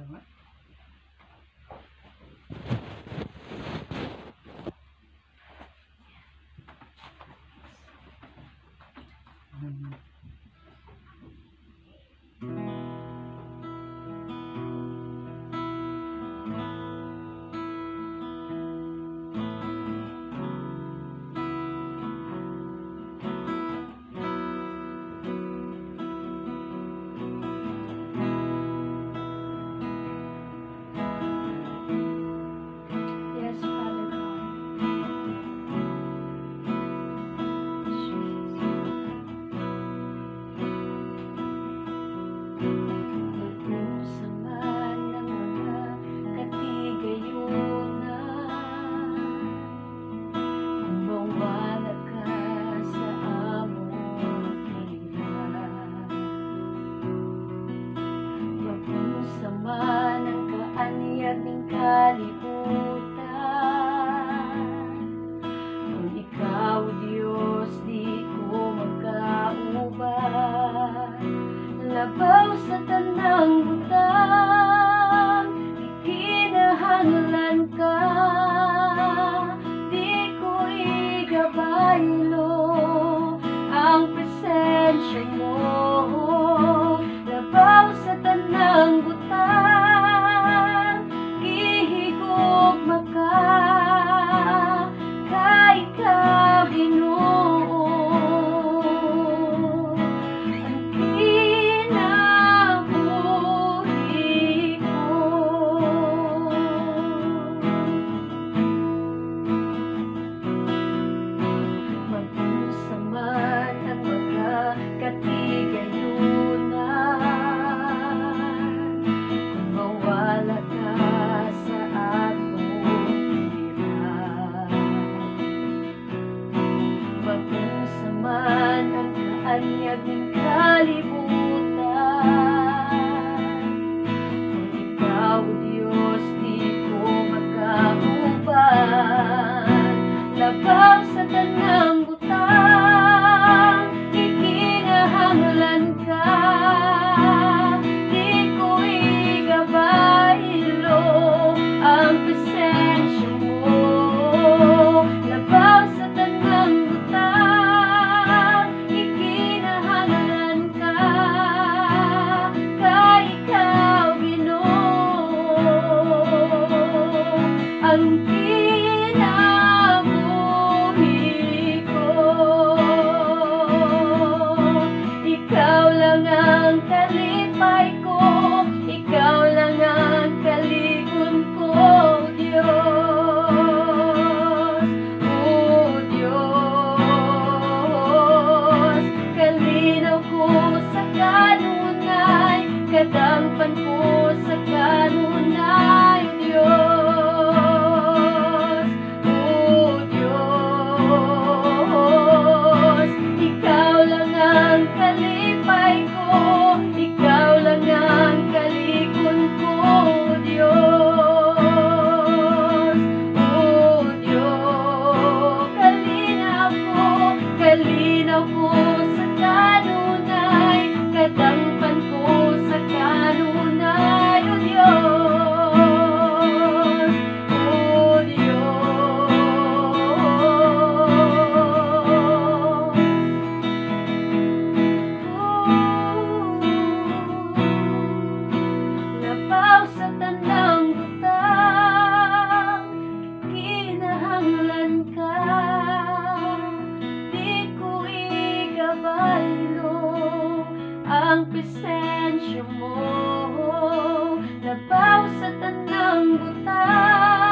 Tama. Yes, Father God. Magnusaman ng mga katigayunan, kung mawala ka sa among hirap. Magnusaman ang kaanyag ng kalibutan, kung ikaw, Diyos, di ko magkauban. Labaw sa tanang butang, ikinahanglan ka, di ko igabaylo ang presensya mo. Labaw sa tanang butang, gihigugma ka, kay ikaw, Ginoo. Magnusaman ang mga katigayunan, kung mawala ka sa atong hirap. Magnusaman ang kaanyag ng kalibutan, kung ikaw, Diyos, di ko magkauban. Labaw sa tanang butang, ikinahanglan ka, di ko igabaylo ang presensya mo. Labaw sa tanang butang, ikinahanglan ka, kay ikaw, Ginoo. Ang ikaw lang ang kalipay ko, ikaw lang ang kaligon ko, Diyos. O Diyos, kalinaw ko sa kanunay, kadampan ko sa kanunay, Diyos. O Diyos, ikaw lang ang kalipay ko, ikaw lang ang kalikon ko, Diyos. O Diyos, kalinaw ko sa kanunay, kadampan ko sa kanunay, O Diyos. O Diyos. Labaw sa tanang butang, kinahanglan ka, di ko igabaylo ang presensya mo. Labaw sa tanang butang,